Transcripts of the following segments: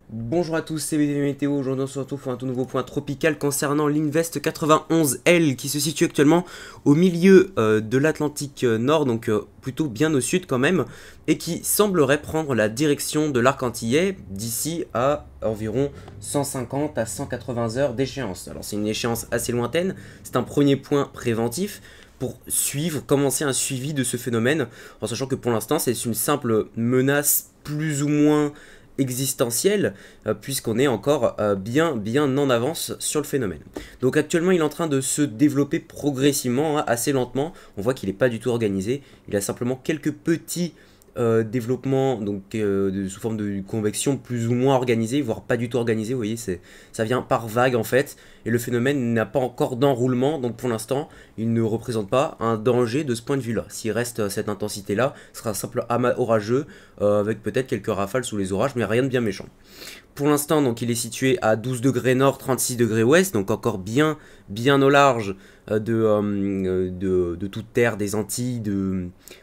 Bonjour à tous, c'est BD Météo. Aujourd'hui on se retrouve pour un tout nouveau point tropical concernant l'Invest 91L qui se situe actuellement au milieu de l'Atlantique Nord, donc plutôt bien au sud quand même, et qui semblerait prendre la direction de l'arc antillais d'ici à environ 150 à 180 heures d'échéance. Alors c'est une échéance assez lointaine, c'est un premier point préventif pour commencer un suivi de ce phénomène, en sachant que pour l'instant c'est une simple menace plus ou moins existentielle, puisqu'on est encore bien en avance sur le phénomène. Donc actuellement il est en train de se développer progressivement, hein, assez lentement. On voit qu'il n'est pas du tout organisé, il a simplement quelques petits développements donc, sous forme de convection plus ou moins organisé, voire pas du tout organisé. Vous voyez, ça vient par vague en fait, et le phénomène n'a pas encore d'enroulement, donc pour l'instant il ne représente pas un danger de ce point de vue là. S'il reste cette intensité là, ce sera un simple amas orageux avec peut-être quelques rafales sous les orages, mais rien de bien méchant. Pour l'instant, donc, il est situé à 12 degrés nord, 36 degrés ouest, donc encore bien au large de toute terre des Antilles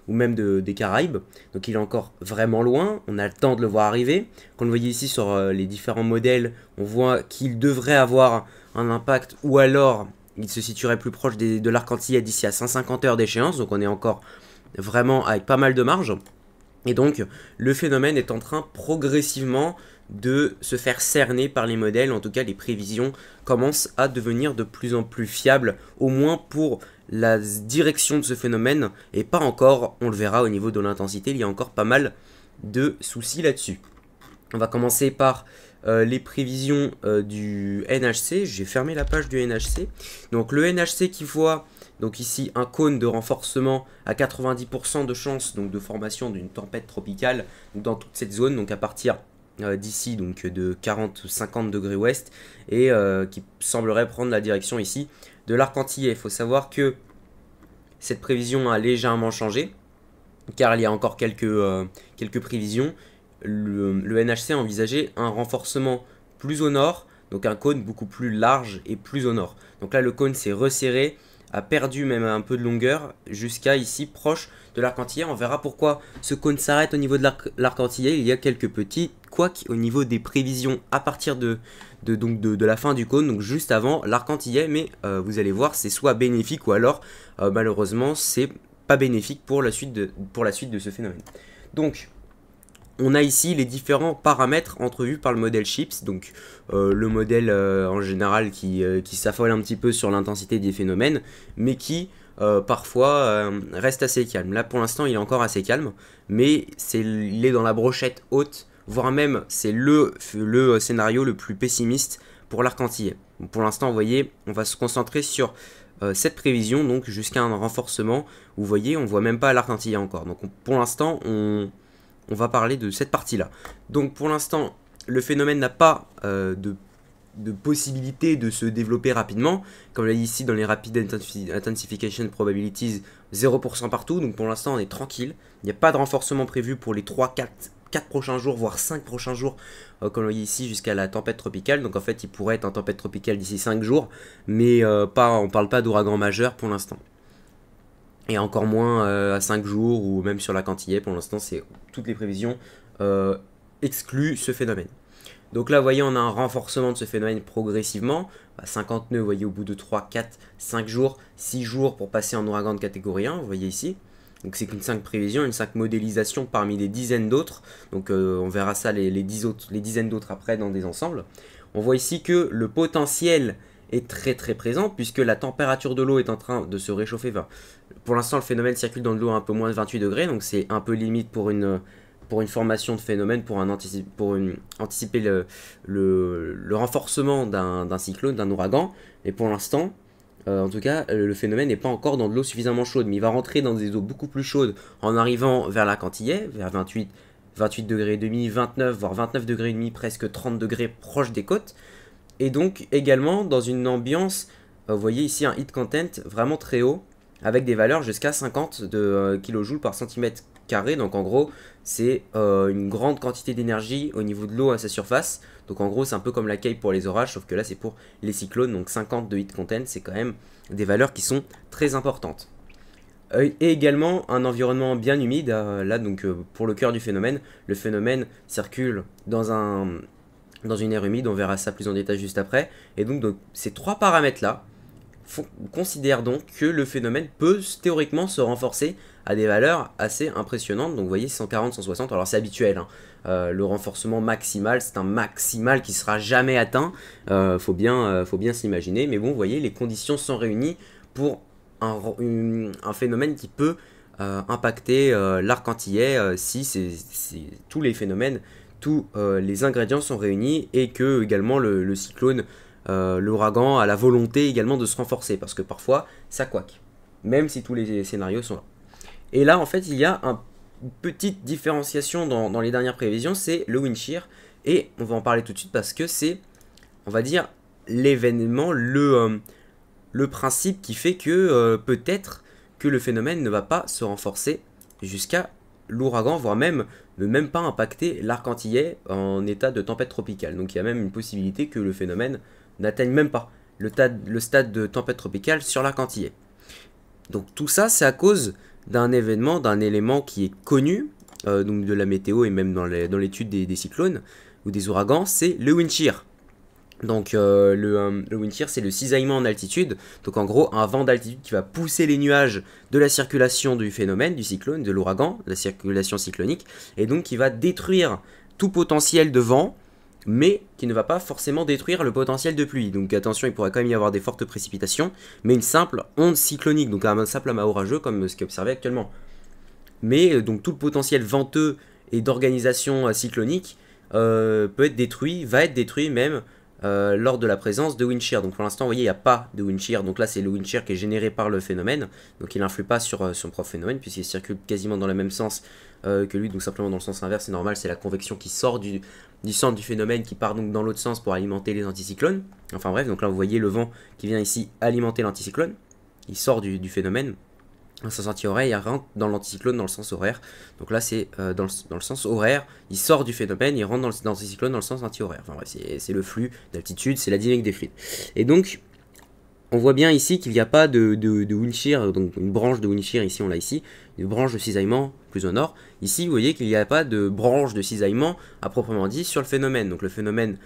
ou même des Caraïbes. Donc il est encore vraiment loin, on a le temps de le voir arriver. Comme vous le voyez ici sur les différents modèles, on voit qu'il devrait avoir un impact, ou alors il se situerait plus proche de l'arc antillais d'ici à 150 heures d'échéance, donc on est encore vraiment avec pas mal de marge. Et donc, le phénomène est en train progressivement de se faire cerner par les modèles. En tout cas, les prévisions commencent à devenir de plus en plus fiables, au moins pour la direction de ce phénomène, et pas encore, on le verra au niveau de l'intensité, il y a encore pas mal de soucis là-dessus. On va commencer par les prévisions du NHC. J'ai fermé la page du NHC. Donc le NHC qui voit donc ici un cône de renforcement à 90% de chance donc de formation d'une tempête tropicale dans toute cette zone, donc à partir d'ici donc de 40-50 degrés ouest, et qui semblerait prendre la direction ici de l'arc antillais. Il faut savoir que cette prévision a légèrement changé, car il y a encore quelques prévisions. Le NHC a envisagé un renforcement plus au nord, donc un cône beaucoup plus large et plus au nord. Donc là le cône s'est resserré, a perdu même un peu de longueur jusqu'à ici proche de l'arc antillais. On verra pourquoi ce cône s'arrête au niveau de l'arc antillais. Il y a quelques petits couacs au niveau des prévisions à partir de la fin du cône, donc juste avant l'arc antillais, mais vous allez voir c'est soit bénéfique ou alors malheureusement c'est pas bénéfique pour la suite de ce phénomène. Donc on a ici les différents paramètres entrevus par le modèle Chips, donc le modèle en général qui s'affole un petit peu sur l'intensité des phénomènes, mais qui parfois reste assez calme. Là pour l'instant il est encore assez calme, mais il est dans la brochette haute, voire même c'est le scénario le plus pessimiste pour l'arc antillais. Pour l'instant vous voyez, on va se concentrer sur cette prévision, donc jusqu'à un renforcement. Vous voyez, on voit même pas l'arc antillais encore, donc pour l'instant on va parler de cette partie-là. Donc pour l'instant, le phénomène n'a pas de possibilité de se développer rapidement. Comme là ici dans les Rapid Intensification Probabilities, 0% partout. Donc pour l'instant on est tranquille. Il n'y a pas de renforcement prévu pour les 4 prochains jours, voire 5 prochains jours, comme vous voyez ici, jusqu'à la tempête tropicale. Donc en fait il pourrait être en tempête tropicale d'ici 5 jours, mais on ne parle pas d'ouragan majeur pour l'instant. Et encore moins à 5 jours ou même sur la Cantillais. Pour l'instant, c'est toutes les prévisions excluent ce phénomène. Donc là, vous voyez, on a un renforcement de ce phénomène progressivement. 50 nœuds, vous voyez, au bout de 3, 4, 5 jours, 6 jours pour passer en ouragan de catégorie 1, vous voyez ici. Donc c'est qu'une 5 prévision, une 5 modélisation parmi des dizaines d'autres. Donc on verra ça, les dizaines d'autres après dans des ensembles. On voit ici que le potentiel est très présent, puisque la température de l'eau est en train de se réchauffer. Pour l'instant, le phénomène circule dans de l'eau à un peu moins de 28 degrés, donc c'est un peu limite pour une formation de phénomène, pour anticiper le renforcement d'un cyclone, d'un ouragan. Et pour l'instant, en tout cas, le phénomène n'est pas encore dans de l'eau suffisamment chaude, mais il va rentrer dans des eaux beaucoup plus chaudes en arrivant vers la Cantillais, vers 28 degrés et demi, 29, voire 29 degrés et demi, presque 30 degrés proche des côtes. Et donc également dans une ambiance, vous voyez ici un heat content vraiment très haut, avec des valeurs jusqu'à 50 de kJ par centimètre carré. Donc en gros c'est une grande quantité d'énergie au niveau de l'eau à sa surface. Donc en gros c'est un peu comme la caille pour les orages, sauf que là c'est pour les cyclones. Donc 50 de heat content, c'est quand même des valeurs qui sont très importantes. Et également un environnement bien humide, là donc pour le cœur du phénomène. Le phénomène circule dans un dans une aire humide, on verra ça plus en détail juste après. Et donc ces trois paramètres-là considèrent donc que le phénomène peut théoriquement se renforcer à des valeurs assez impressionnantes. Donc vous voyez 140, 160, alors c'est habituel, hein. Le renforcement maximal, c'est un maximal qui sera jamais atteint, faut bien s'imaginer. Mais bon, vous voyez, les conditions sont réunies pour un phénomène qui peut impacter l'arc antillais si tous les phénomènes, tous les ingrédients sont réunis et que également le cyclone, l'ouragan a la volonté également de se renforcer, parce que parfois ça couac, même si tous les scénarios sont là. Et là en fait il y a une petite différenciation dans les dernières prévisions, c'est le wind shear, et on va en parler tout de suite parce que c'est, on va dire, l'événement, le principe qui fait que peut-être que le phénomène ne va pas se renforcer jusqu'à l'ouragan, voire même ne même pas impacter l'arc antillais en état de tempête tropicale. Donc il y a même une possibilité que le phénomène n'atteigne même pas le stade de tempête tropicale sur l'arc antillais. Donc tout ça, c'est à cause d'un événement, d'un élément qui est connu, donc de la météo et même dans l'étude des cyclones ou des ouragans, c'est le wind shear. Donc le wind shear, c'est le cisaillement en altitude, donc en gros un vent d'altitude qui va pousser les nuages de la circulation du phénomène, du cyclone, de l'ouragan, de la circulation cyclonique, et donc qui va détruire tout potentiel de vent, mais qui ne va pas forcément détruire le potentiel de pluie. Donc attention, il pourrait quand même y avoir des fortes précipitations, mais une simple onde cyclonique, donc un simple amas orageux comme ce qui est observé actuellement. Mais donc tout le potentiel venteux et d'organisation cyclonique peut être détruit, va être détruit même lors de la présence de wind shear. Donc pour l'instant, vous voyez, il n'y a pas de wind shear. Donc là, c'est le wind shear qui est généré par le phénomène. Donc il n'influe pas sur son propre phénomène, puisqu'il circule quasiment dans le même sens que lui. Donc simplement dans le sens inverse, c'est normal, c'est la convection qui sort du centre du phénomène, qui part donc dans l'autre sens pour alimenter les anticyclones. Enfin bref, donc là vous voyez le vent qui vient ici alimenter l'anticyclone. Il sort du phénomène dans le sens anti-horaire, il rentre dans l'anticyclone dans le sens horaire. Donc là c'est dans le sens horaire, il sort du phénomène, il rentre dans l'anticyclone dans le sens anti-horaire. Enfin bref, c'est le flux d'altitude, c'est la dynamique des fluides. Et donc on voit bien ici qu'il n'y a pas de wind shear, donc une branche de wind shear, ici on l'a ici, une branche de cisaillement plus au nord. Ici vous voyez qu'il n'y a pas de branche de cisaillement à proprement dit sur le phénomène. Donc le phénomène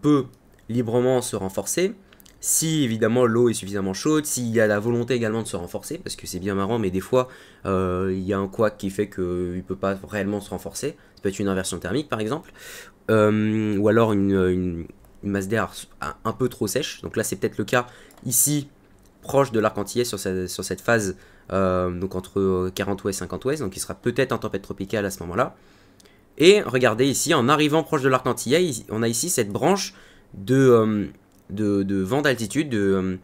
peut librement se renforcer, si évidemment l'eau est suffisamment chaude, s'il y a la volonté également de se renforcer, parce que c'est bien marrant, mais des fois il y a un couac qui fait qu'il ne peut pas réellement se renforcer. Ça peut être une inversion thermique par exemple, ou alors une masse d'air un peu trop sèche. Donc là c'est peut-être le cas ici, proche de l'arc antillais sur cette phase, donc entre 40 ouest et 50 ouest, donc il sera peut-être en tempête tropicale à ce moment-là. Et regardez ici, en arrivant proche de l'arc antillais, on a ici cette branche de vent d'altitude, de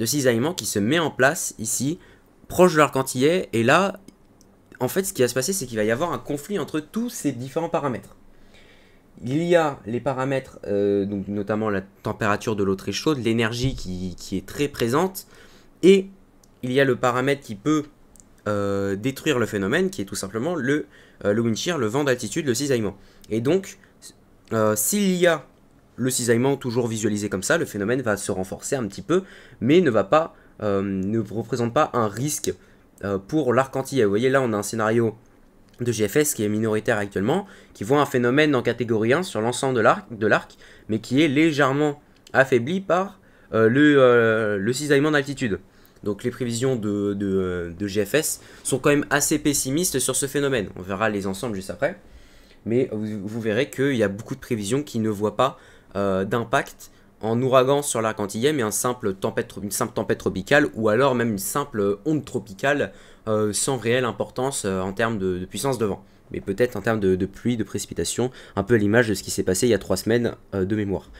cisaillement qui se met en place ici, proche de l'arc antillais. Et là, en fait, ce qui va se passer, c'est qu'il va y avoir un conflit entre tous ces différents paramètres. Il y a les paramètres, donc notamment la température de l'eau très chaude, l'énergie qui est très présente, et il y a le paramètre qui peut détruire le phénomène, qui est tout simplement le wind shear, le vent d'altitude, le cisaillement. Et donc, s'il y a le cisaillement toujours visualisé comme ça, le phénomène va se renforcer un petit peu, mais ne représente pas un risque pour l'arc antillais. Vous voyez, là, on a un scénario de GFS qui est minoritaire actuellement, qui voit un phénomène en catégorie 1 sur l'ensemble de l'arc, mais qui est légèrement affaibli par le cisaillement d'altitude. Donc les prévisions de GFS sont quand même assez pessimistes sur ce phénomène. On verra les ensembles juste après. Mais vous verrez qu'il y a beaucoup de prévisions qui ne voient pas d'impact en ouragan sur l'arc antillais, mais une simple tempête tropicale, ou alors même une simple onde tropicale sans réelle importance en termes de puissance de vent. Mais peut-être en termes de pluie, de précipitation, un peu à l'image de ce qui s'est passé il y a 3 semaines de mémoire.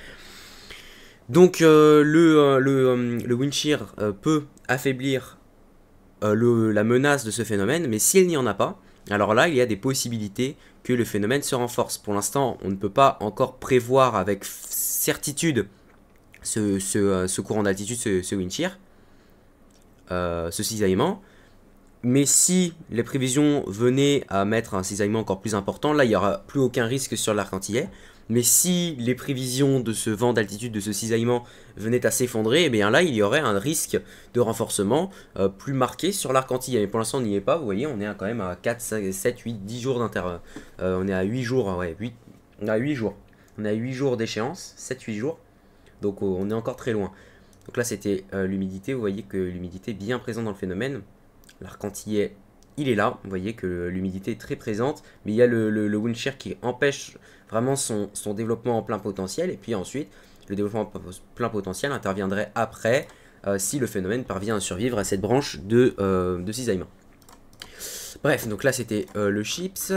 Donc le wind shear peut affaiblir la menace de ce phénomène, mais s'il n'y en a pas, alors là il y a des possibilités que le phénomène se renforce. Pour l'instant, on ne peut pas encore prévoir avec certitude ce courant d'altitude, ce wind shear, ce cisaillement. Mais si les prévisions venaient à mettre un cisaillement encore plus important, là il n'y aura plus aucun risque sur l'arc antillais. Mais si les prévisions de ce vent d'altitude, de ce cisaillement venaient à s'effondrer, et bien là il y aurait un risque de renforcement plus marqué sur l'arc antillais. Mais pour l'instant on n'y est pas, vous voyez, on est quand même à 4, 5, 7, 8, 10 jours d'intervalle. On est à 8 jours, ouais, 8 jours. on a 8 jours d'échéance, 7-8 jours. Donc on est encore très loin. Donc là c'était l'humidité, vous voyez que l'humidité est bien présente dans le phénomène. L'arc-en-ciel, il est là, vous voyez que l'humidité est très présente, mais il y a le wind shear qui empêche vraiment son développement en plein potentiel. Et puis ensuite, le développement en plein potentiel interviendrait après, si le phénomène parvient à survivre à cette branche de cisaillement. Bref, donc là c'était le chips.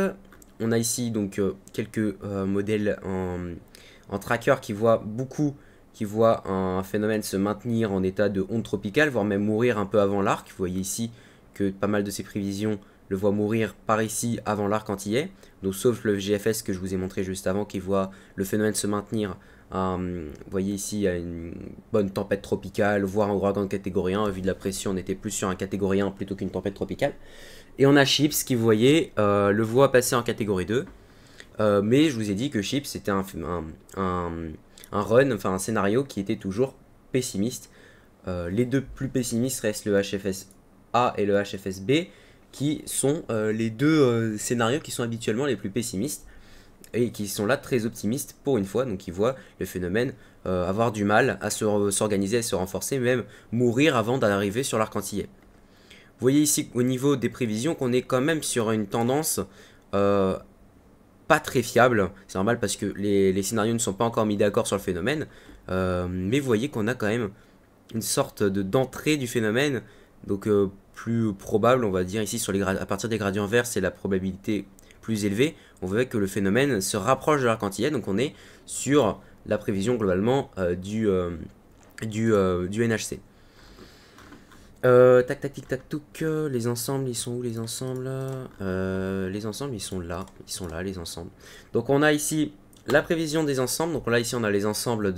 On a ici donc quelques modèles en tracker qui voient un phénomène se maintenir en état de onde tropicale, voire même mourir un peu avant l'arc. Vous voyez ici que pas mal de ces prévisions le voient mourir par ici avant l'arc antillais. Donc sauf le GFS que je vous ai montré juste avant qui voit le phénomène se maintenir. Vous voyez ici à une bonne tempête tropicale, voire un ouragan de catégorie 1. Vu de la pression, on était plus sur un catégorie 1 plutôt qu'une tempête tropicale. Et on a Chips qui, vous voyez, le voit passer en catégorie 2. Mais je vous ai dit que Chips c'était un run, enfin un scénario qui était toujours pessimiste. Les deux plus pessimistes restent le HFS-A et le HFS-B, qui sont les deux scénarios qui sont habituellement les plus pessimistes et qui sont là très optimistes pour une fois. Donc ils voient le phénomène avoir du mal à s'organiser, à se renforcer, même mourir avant d'arriver sur l'arc antillais. Vous voyez ici au niveau des prévisions qu'on est quand même sur une tendance pas très fiable. C'est normal parce que les scénarios ne sont pas encore mis d'accord sur le phénomène. Mais vous voyez qu'on a quand même une sorte d'entrée du phénomène. Donc plus probable, on va dire ici à partir des gradients verts, c'est la probabilité plus élevée. On voit que le phénomène se rapproche de l'arc antillais. Donc on est sur la prévision globalement du NHC. Tac tac tic tac touc, les ensembles ils sont où les ensembles? Les ensembles ils sont là les ensembles. Donc on a ici la prévision des ensembles, donc là ici on a les ensembles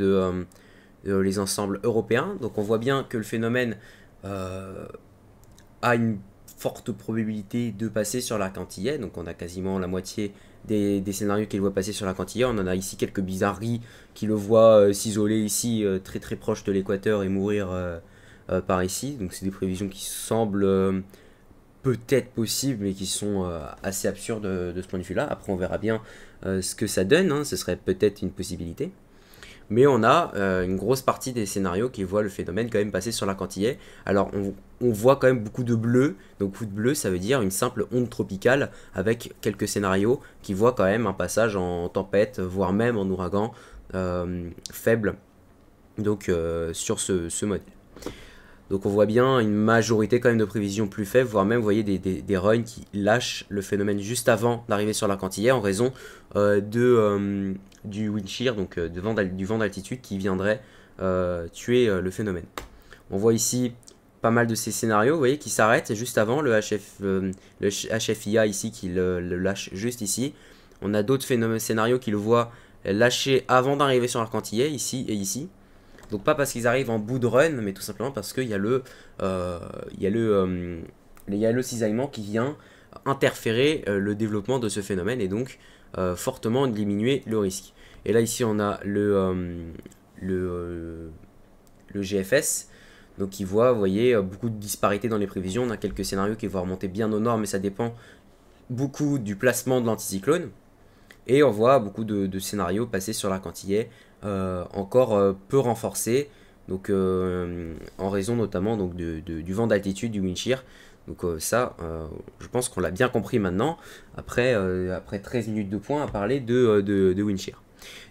les ensembles européens. Donc on voit bien que le phénomène a une forte probabilité de passer sur l'arc antillais. Donc on a quasiment la moitié des scénarios qui le voient passer sur l'arc antillais. On en a ici quelques bizarreries qui le voient s'isoler ici très très proche de l'équateur et mourir par ici. Donc c'est des prévisions qui semblent peut-être possibles mais qui sont assez absurdes de ce point de vue là. Après on verra bien ce que ça donne, hein. Ce serait peut-être une possibilité. Mais on a une grosse partie des scénarios qui voient le phénomène quand même passer sur l'arc antillais. Alors on voit quand même beaucoup de bleu. Donc beaucoup de bleu ça veut dire une simple onde tropicale avec quelques scénarios qui voient quand même un passage en tempête, voire même en ouragan faible. Donc sur ce modèle. Donc on voit bien une majorité quand même de prévisions plus faibles, voire même vous voyez des runs qui lâchent le phénomène juste avant d'arriver sur l'arc antillais en raison du wind shear, donc du vent d'altitude qui viendrait tuer le phénomène. On voit ici pas mal de ces scénarios, vous voyez, qui s'arrêtent juste avant, le HFIA ici qui le lâche juste ici. On a d'autres scénarios qui le voient lâcher avant d'arriver sur l'arc antillais, ici et ici. Donc pas parce qu'ils arrivent en bout de run, mais tout simplement parce qu'il y a le cisaillement qui vient interférer le développement de ce phénomène et donc fortement diminuer le risque. Et là ici on a le GFS, donc qui voit, vous voyez, beaucoup de disparités dans les prévisions. On a quelques scénarios qui vont remonter bien au nord, mais ça dépend beaucoup du placement de l'anticyclone. Et on voit beaucoup de scénarios passer sur l'arc antillais encore peu renforcés, donc en raison notamment donc, du vent d'altitude, du wind shear. Donc ça, je pense qu'on l'a bien compris maintenant, après 13 minutes de points à parler de wind shear.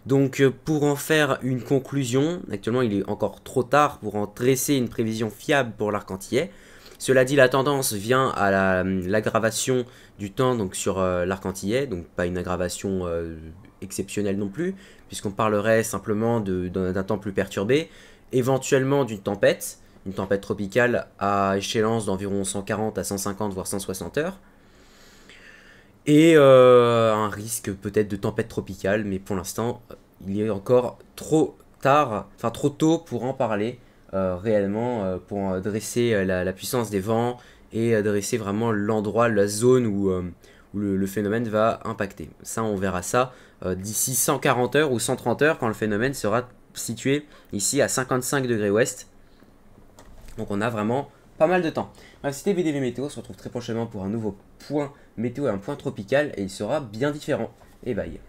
Donc pour en faire une conclusion, actuellement il est encore trop tard pour en dresser une prévision fiable pour l'arc antillais. Cela dit, la tendance vient à l'aggravation du temps donc sur l'arc antillais, donc pas une aggravation exceptionnelle non plus, puisqu'on parlerait simplement d'un temps plus perturbé, éventuellement d'une tempête, une tempête tropicale à échéance d'environ 140 à 150 voire 160 heures, et un risque peut-être de tempête tropicale, mais pour l'instant il est encore trop tard, enfin trop tôt pour en parler. Réellement pour dresser la puissance des vents et dresser vraiment l'endroit, la zone où le phénomène va impacter. Ça, on verra ça d'ici 140 heures ou 130 heures quand le phénomène sera situé ici à 55 degrés ouest. Donc on a vraiment pas mal de temps. Bref, c'était VDV Météo, on se retrouve très prochainement pour un nouveau point météo et un point tropical et il sera bien différent. Et bye.